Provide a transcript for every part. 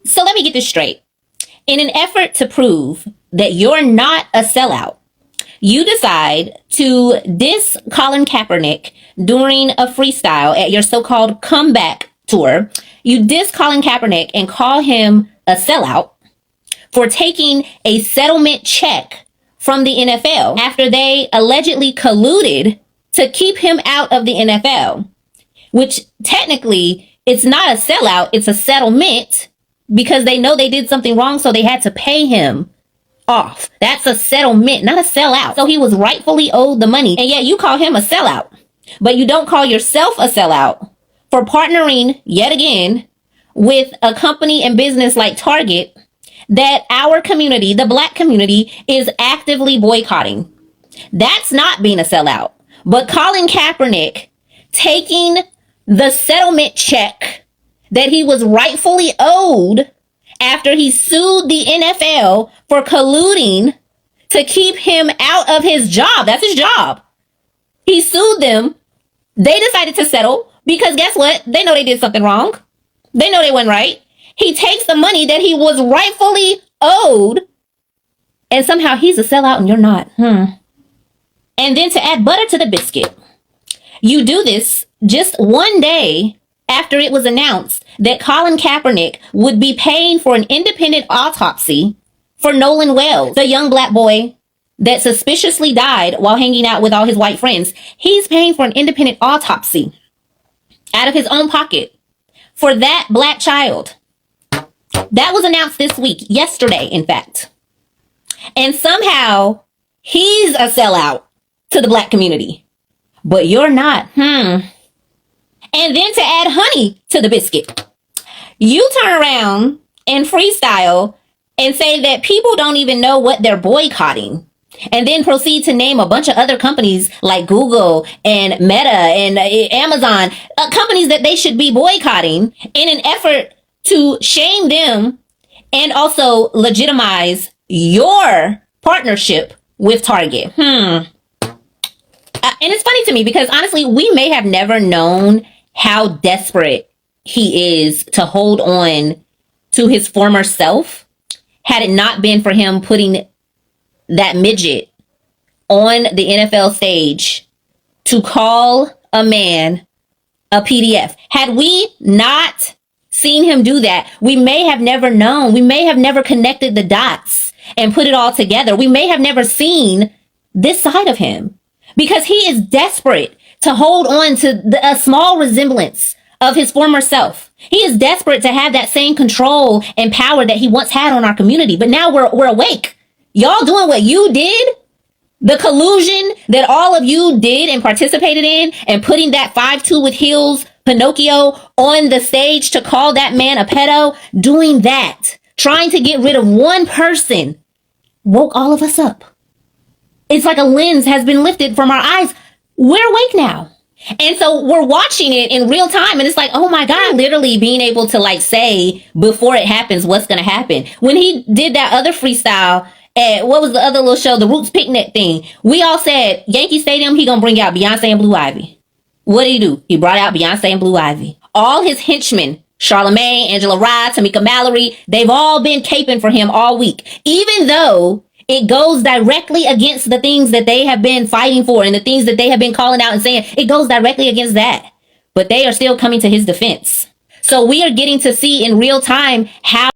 So let me get this straight. In an effort to prove that you're not a sellout, you decide to diss Colin Kaepernick during a freestyle at your so-called comeback tour. You diss Colin Kaepernick and call him a sellout for taking a settlement check from the NFL after they allegedly colluded to keep him out of the NFL, which technically it's not a sellout, it's a settlement because they know they did something wrong, so they had to pay him off. That's a settlement, not a sellout. So he was rightfully owed the money, and yet you call him a sellout. But you don't call yourself a sellout for partnering yet again with a company and business like Target that our community, the Black community, is actively boycotting. That's not being a sellout. But Colin Kaepernick taking the settlement check that he was rightfully owed after he sued the NFL for colluding to keep him out of his job. That's his job. He sued them. They decided to settle because guess what? They know they did something wrong. They know they went right. He takes the money that he was rightfully owed and somehow he's a sellout and you're not. And then to add butter to the biscuit, you do this just one day after it was announced that Colin Kaepernick would be paying for an independent autopsy for Nolan Wells, the young Black boy that suspiciously died while hanging out with all his white friends. He's paying for an independent autopsy out of his own pocket for that Black child. That was announced this week, yesterday, in fact. And somehow he's a sellout to the Black community, but you're not. And then to add honey to the biscuit, you turn around and freestyle and say that people don't even know what they're boycotting, and then proceed to name a bunch of other companies like Google and Meta and Amazon, companies that they should be boycotting in an effort to shame them and also legitimize your partnership with Target. And it's funny to me because honestly, we may have never known how desperate he is to hold on to his former self had it not been for him putting that midget on the NFL stage to call a man a PDF. Had we not seen him do that, we may have never known. We may have never connected the dots and put it all together. We may have never seen this side of him because he is desperate to hold on to a small resemblance of his former self. He is desperate to have that same control and power that he once had on our community. But now we're awake. Y'all doing what you did, the collusion that all of you did and participated in, and putting that 5'2" with heels Pinocchio on the stage to call that man a pedo, doing that, trying to get rid of one person, woke all of us up. It's like a lens has been lifted from our eyes. We're awake now. And so we're watching it in real time. And it's like, oh my God, literally being able to like say before it happens, what's going to happen. When he did that other freestyle at, what was the other little show? The Roots Picnic thing. We all said Yankee Stadium, he going to bring out Beyonce and Blue Ivy. What did he do? He brought out Beyonce and Blue Ivy. All his henchmen, Charlamagne, Angela Rye, Tamika Mallory, they've all been caping for him all week. Even though it goes directly against the things that they have been fighting for and the things that they have been calling out and saying, it goes directly against that. But they are still coming to his defense. So we are getting to see in real time how.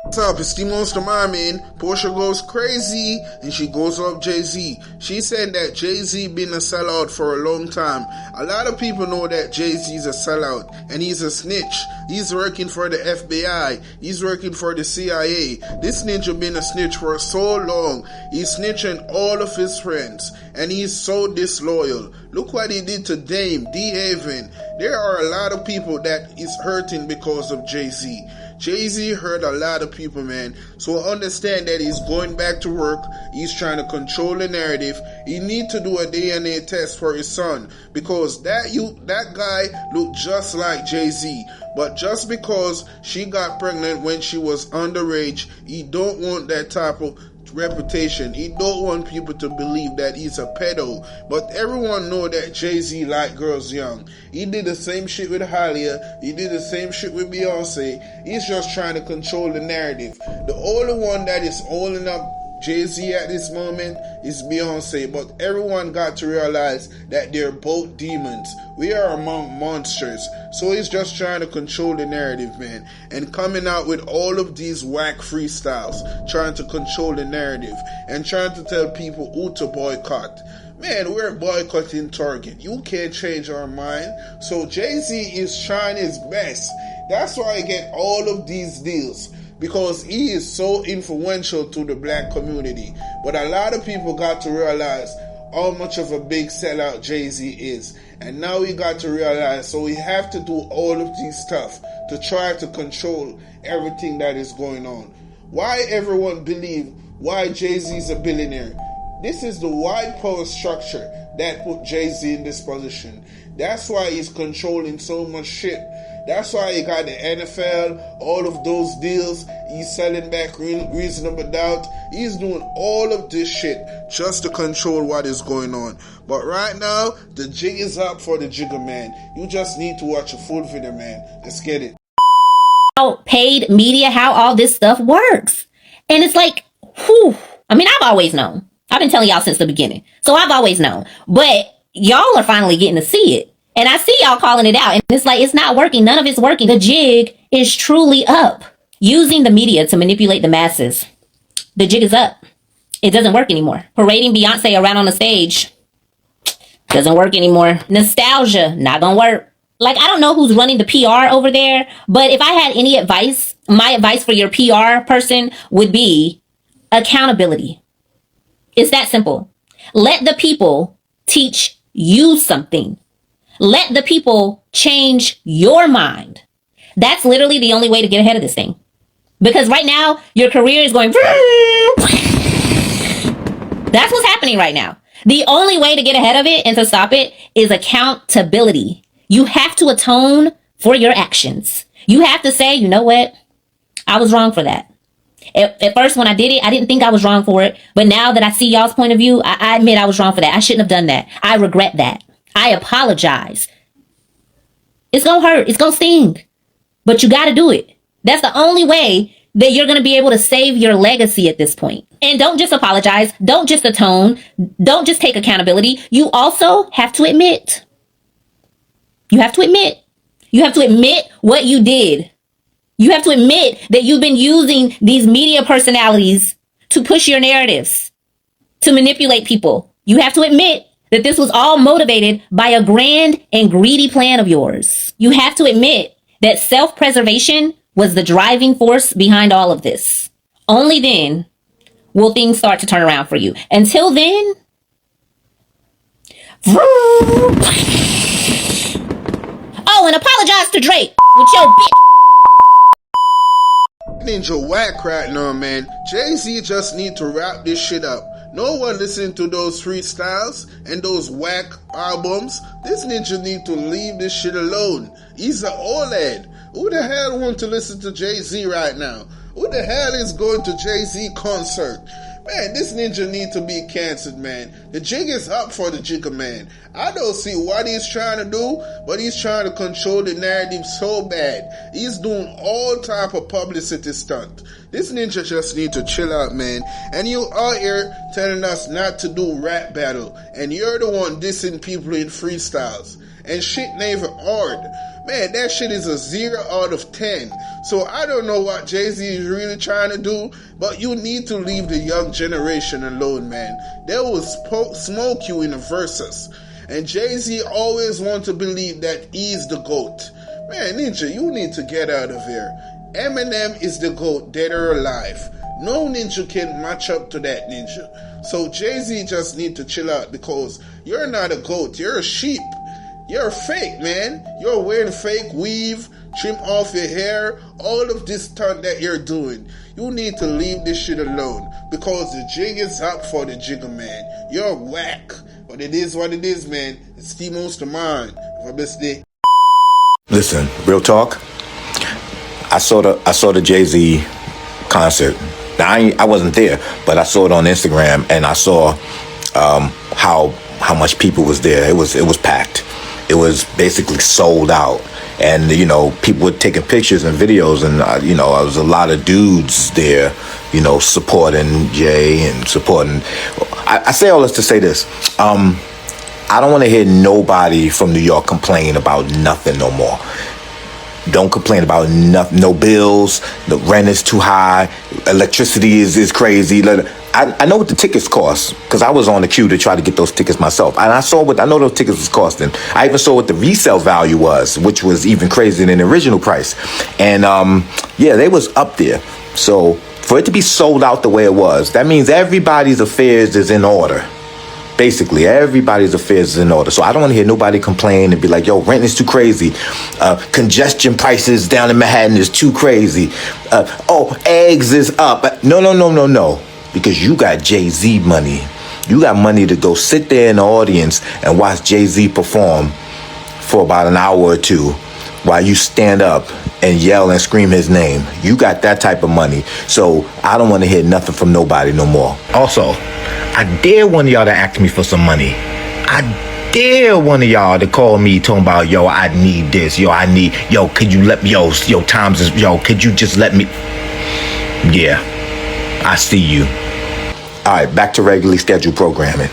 What's up? It's the Monster Marmin. Portia goes crazy and she goes up Jay-Z. She said that Jay-Z been a sellout for a long time. A lot of people know that Jay-Z is a sellout and he's a snitch. He's working for the FBI. He's working for the CIA. This ninja been a snitch for so long. He's snitching all of his friends and he's so disloyal. Look what he did to Dame, D-Haven. There are a lot of people that is hurting because of Jay-Z. Jay-Z hurt a lot of people, man. So understand that he's going back to work. He's trying to control the narrative. He need to do a DNA test for his son because that guy looked just like Jay-Z. But just because she got pregnant when she was underage, he don't want that type of reputation. He don't want people to believe that he's a pedo. But everyone know that Jay-Z like girls young. He did the same shit with Halia. He did the same shit with Beyonce. He's just trying to control the narrative. The only one that is holding up Jay-Z at this moment is Beyonce, but everyone got to realize that they're both demons. We are among monsters. So he's just trying to control the narrative, man, and coming out with all of these whack freestyles, trying to control the narrative and trying to tell people who to boycott. Man, we're boycotting Target. You can't change our mind. So Jay-Z is trying his best. That's why I get all of these deals, because he is so influential to the black community. But a lot of people got to realize how much of a big sellout Jay-Z is. And now we got to realize, so we have to do all of these stuff to try to control everything that is going on. Why everyone believe why Jay-Z is a billionaire? This is the white power structure that put Jay-Z in this position. That's why he's controlling so much shit. That's why he got the NFL, all of those deals. He's selling back reasonable doubt. He's doing all of this shit just to control what is going on. But right now, the jig is up for the jigger, man. You just need to watch a full video, man. Let's get it. How paid media, how all this stuff works. And it's like, whew. I mean, I've always known. I've been telling y'all since the beginning. So I've always known. But y'all are finally getting to see it. And I see y'all calling it out. And it's like, it's not working. None of it's working. The jig is truly up. Using the media to manipulate the masses. The jig is up. It doesn't work anymore. Parading Beyonce around on the stage doesn't work anymore. Nostalgia, not gonna work. Like, I don't know who's running the PR over there, but if I had any advice, my advice for your PR person would be accountability. It's that simple. Let the people teach you something. Let the people change your mind. That's literally the only way to get ahead of this thing. Because right now, your career is going... That's what's happening right now. The only way to get ahead of it and to stop it is accountability. You have to atone for your actions. You have to say, you know what? I was wrong for that. At first, when I did it, I didn't think I was wrong for it. But now that I see y'all's point of view, I admit I was wrong for that. I shouldn't have done that. I regret that. I apologize. It's going to hurt. It's going to sting. But you got to do it. That's the only way that you're going to be able to save your legacy at this point. And don't just apologize. Don't just atone. Don't just take accountability. You also have to admit. You have to admit. You have to admit what you did. You have to admit that you've been using these media personalities to push your narratives, to manipulate people. You have to admit that this was all motivated by a grand and greedy plan of yours. You have to admit that self-preservation was the driving force behind all of this. Only then will things start to turn around for you. Until then, oh, and apologize to Drake with your bitch. Ninja whack right now, man. Jay-Z just need to wrap this shit up. No one listening to those freestyles and those whack albums. This ninja need to leave this shit alone. He's an OLED. Who the hell want to listen to Jay-Z right now? Who the hell is going to Jay-Z concert? Man, this ninja need to be canceled, man. The jig is up for the jigger, man. I don't see what he's trying to do, but he's trying to control the narrative so bad. He's doing all type of publicity stunt. This ninja just need to chill out, man. And you out here telling us not to do rap battle, and you're the one dissing people in freestyles. And shit never hard. Man, that shit is a 0 out of 10. So I don't know what Jay-Z is really trying to do, but you need to leave the young generation alone, man. They will smoke you in the verses. And Jay-Z always wants to believe that he's the GOAT. Man, Ninja, you need to get out of here. Eminem is the GOAT, dead or alive. No ninja can match up to that, Ninja. So Jay-Z just need to chill out, because you're not a GOAT, you're a sheep. You're fake, man. You're wearing fake weave, trim off your hair, all of this stunt that you're doing. You need to leave this shit alone, because the jig is up for the jigger, man. You're whack. But it is what it is, man. It's the most of mine. Have a best day. Listen, real talk. I saw the Jay-Z concert. Now, I wasn't there, but I saw it on Instagram, and I saw how much people was there. It was packed. It was basically sold out. And, you know, people were taking pictures and videos, and, you know, there was a lot of dudes there, you know, supporting Jay and supporting. I say all this to say this. I don't want to hear nobody from New York complain about nothing no more. Don't complain about nothing. No bills. The rent is too high. Electricity is crazy. I know what the tickets cost because I was on the queue to try to get those tickets myself, and I know those tickets was costing. I even saw what the resale value was, which was even crazier than the original price. And yeah, they was up there. So for it to be sold out the way it was, that means everybody's affairs is in order. Basically, everybody's affairs is in order. So I don't want to hear nobody complain and be like, yo, rent is too crazy. Congestion prices down in Manhattan is too crazy. Oh, eggs is up. No. Because you got Jay-Z money. You got money to go sit there in the audience and watch Jay-Z perform for about an hour or two while you stand up and yell and scream his name. You got that type of money. So I don't want to hear nothing from nobody no more. Also, I dare one of y'all to ask me for some money. I dare one of y'all to call me talking about, yo, I need this. Yo, could you let me, could you just let me? Yeah, I see you. All right, back to regularly scheduled programming.